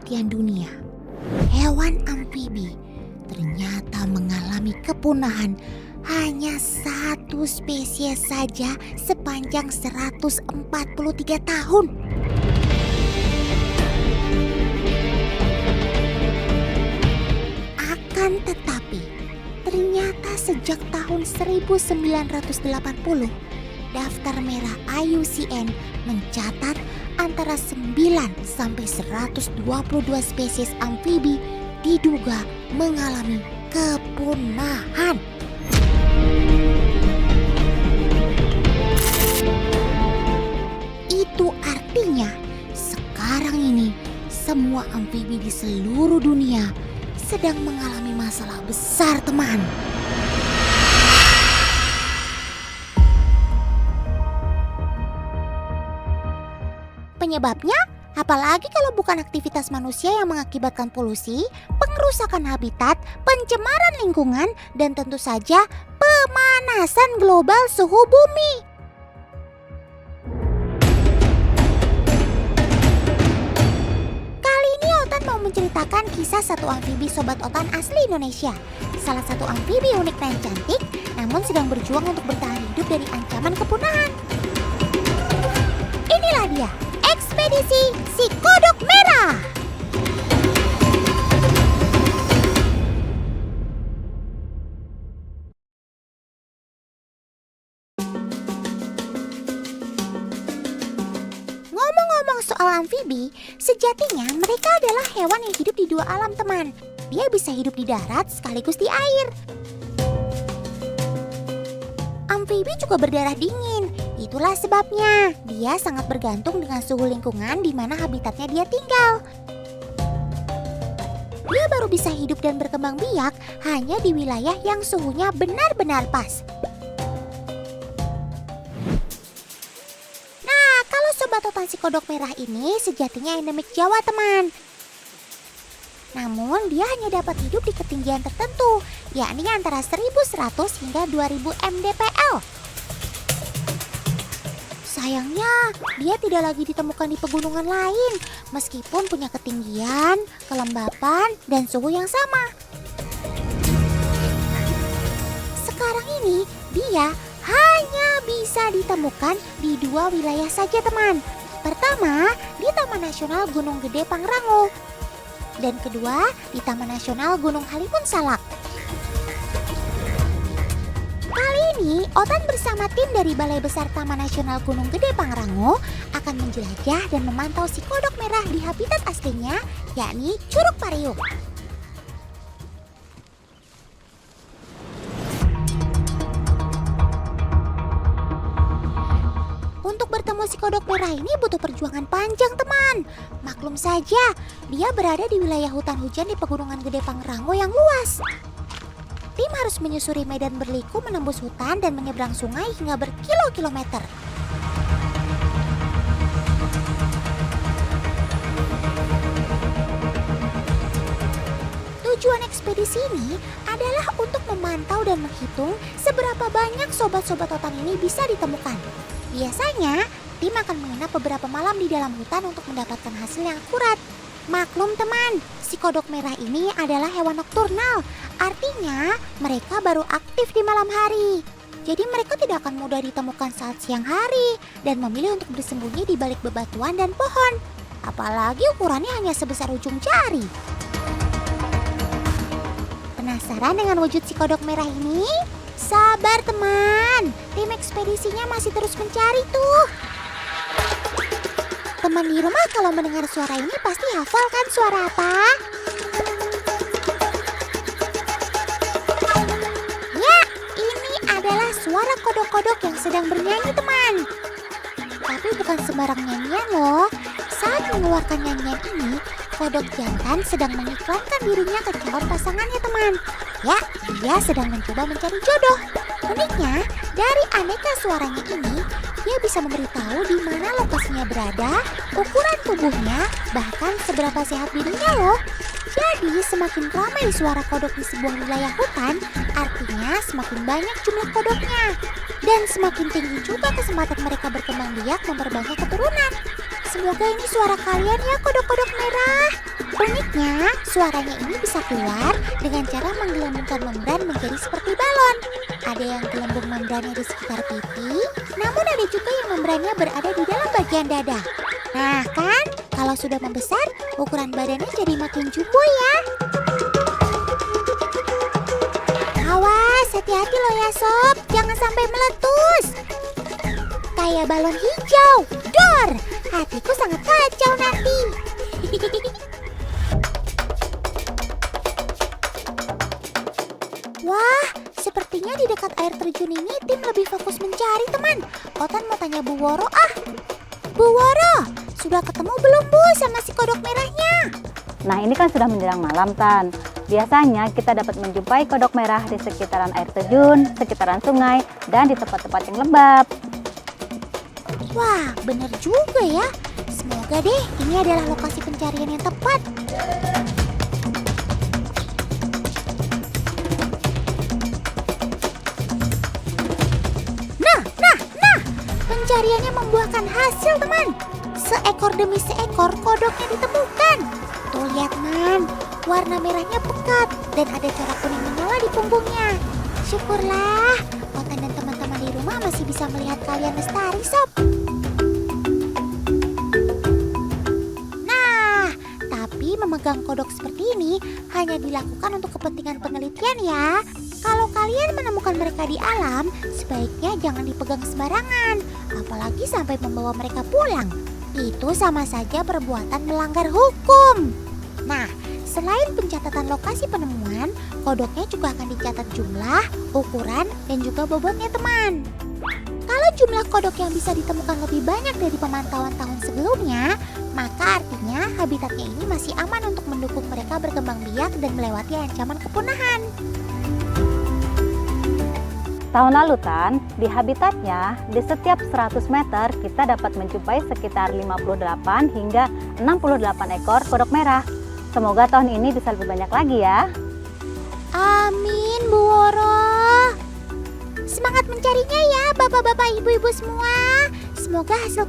penelitian dunia, hewan amfibi ternyata mengalami kepunahan hanya satu spesies saja sepanjang 143 tahun. Akan tetapi, ternyata sejak tahun 1980, daftar merah IUCN mencatat antara 9 sampai 122 spesies amfibi diduga mengalami kepunahan. Itu artinya sekarang ini semua amfibi di seluruh dunia sedang mengalami masalah besar, teman. Penyebabnya, apalagi kalau bukan aktivitas manusia yang mengakibatkan polusi, pengerusakan habitat, pencemaran lingkungan, dan tentu saja pemanasan global suhu bumi. Kali ini Otan mau menceritakan kisah satu amfibi sobat Otan asli Indonesia. Salah satu amfibi unik dan cantik, namun sedang berjuang untuk bertahan hidup dari ancaman kepunahan. Inilah dia, ekspedisi si kodok merah. Ngomong-ngomong soal amfibi, sejatinya mereka adalah hewan yang hidup di dua alam, teman. Dia bisa hidup di darat sekaligus di air. Amfibi juga berdarah dingin. Itulah sebabnya dia sangat bergantung dengan suhu lingkungan di mana habitatnya dia tinggal. Dia baru bisa hidup dan berkembang biak hanya di wilayah yang suhunya benar-benar pas. Nah, kalau sobat Otan si kodok merah ini sejatinya endemik Jawa, teman. Namun dia hanya dapat hidup di ketinggian tertentu, yakni antara 1100 hingga 2000 mdpl. Sayangnya, dia tidak lagi ditemukan di pegunungan lain, meskipun punya ketinggian, kelembapan, dan suhu yang sama. Sekarang ini, dia hanya bisa ditemukan di dua wilayah saja, teman. Pertama, di Taman Nasional Gunung Gede Pangrango. Dan kedua, di Taman Nasional Gunung Halimun Salak. Kali ini, Otan bersama tim dari Balai Besar Taman Nasional Gunung Gede Pangrango akan menjelajah dan memantau si kodok merah di habitat aslinya, yakni Curug Pariuk. Untuk bertemu si kodok merah ini butuh perjuangan panjang, teman. Maklum saja, dia berada di wilayah hutan hujan di Pegunungan Gede Pangrango yang luas. Tim harus menyusuri medan berliku, menembus hutan dan menyeberang sungai hingga berkilo-kilometer. Tujuan ekspedisi ini adalah untuk memantau dan menghitung seberapa banyak sobat-sobat Otan ini bisa ditemukan. Biasanya, tim akan menginap beberapa malam di dalam hutan untuk mendapatkan hasil yang akurat. Maklum, teman, si kodok merah ini adalah hewan nokturnal. Artinya, mereka baru aktif di malam hari. Jadi mereka tidak akan mudah ditemukan saat siang hari dan memilih untuk bersembunyi di balik bebatuan dan pohon. Apalagi ukurannya hanya sebesar ujung jari. Penasaran dengan wujud si kodok merah ini? Sabar, teman. Tim ekspedisinya masih terus mencari tuh. Teman di rumah kalau mendengar suara ini pasti hafal kan suara apa? Ya, ini adalah suara kodok-kodok yang sedang bernyanyi, teman. Tapi bukan sembarang nyanyian loh. Saat mengeluarkan nyanyian ini, kodok jantan sedang mengiklankan dirinya ke calon pasangannya, teman. Ya, dia sedang mencoba mencari jodoh. Uniknya, dari aneka suaranya ini, dia bisa memberitahu di mana lokasinya berada, ukuran tubuhnya, bahkan seberapa sehat dirinya loh. Jadi semakin ramai suara kodok di sebuah wilayah hutan, artinya semakin banyak jumlah kodoknya. Dan semakin tinggi juga kesempatan mereka berkembang biak memperbanyak keturunan. Semoga ini suara kalian ya kodok-kodok merah. Uniknya, suaranya ini bisa keluar dengan cara menggelembungkan membran menjadi seperti balon. Ada yang gelembung membrannya di sekitar pipi, namun ada juga yang membrannya berada di dalam bagian dada. Nah kan, kalau sudah membesar, ukuran badannya jadi makin jumbo ya. Awas, hati-hati loh ya sob, jangan sampai meletus. Kayak balon hijau, dor, hatiku sangat kacau nanti. Wah, sepertinya di dekat air terjun ini tim lebih fokus mencari teman. Otan mau tanya Bu Woro ah. Bu Woro, sudah ketemu belum Bu sama si kodok merahnya? Nah ini kan sudah menjelang malam Tan. Biasanya kita dapat menjumpai kodok merah di sekitaran air terjun, sekitaran sungai, dan di tempat-tempat yang lembab. Wah, bener juga ya. Semoga deh ini adalah lokasi pencarian yang tepat. Nah, pencariannya membuahkan hasil teman. Seekor demi seekor kodoknya ditemukan. Tuh lihat man, warna merahnya pekat dan ada corak kuning menyala di punggungnya. Syukurlah, Otan dan teman-teman di rumah masih bisa melihat kalian lestari sob. Nah, tapi memegang kodok seperti ini hanya dilakukan untuk kepentingan penelitian ya. Kalau kalian menemukan mereka di alam, sebaiknya jangan dipegang sembarangan, apalagi sampai membawa mereka pulang. Itu sama saja perbuatan melanggar hukum. Nah, selain pencatatan lokasi penemuan, kodoknya juga akan dicatat jumlah, ukuran, dan juga bobotnya teman. Kalau jumlah kodok yang bisa ditemukan lebih banyak dari pemantauan tahun sebelumnya, maka artinya habitatnya ini masih aman untuk mendukung mereka berkembang biak dan melewati ancaman kepunahan. Tahun lalu Tan, di habitatnya di setiap 100 meter kita dapat menjumpai sekitar 58 hingga 68 ekor kodok merah. Semoga tahun ini bisa lebih banyak lagi ya. Amin Bu Woro. Semangat mencarinya ya bapak-bapak ibu-ibu semua. Semoga hasil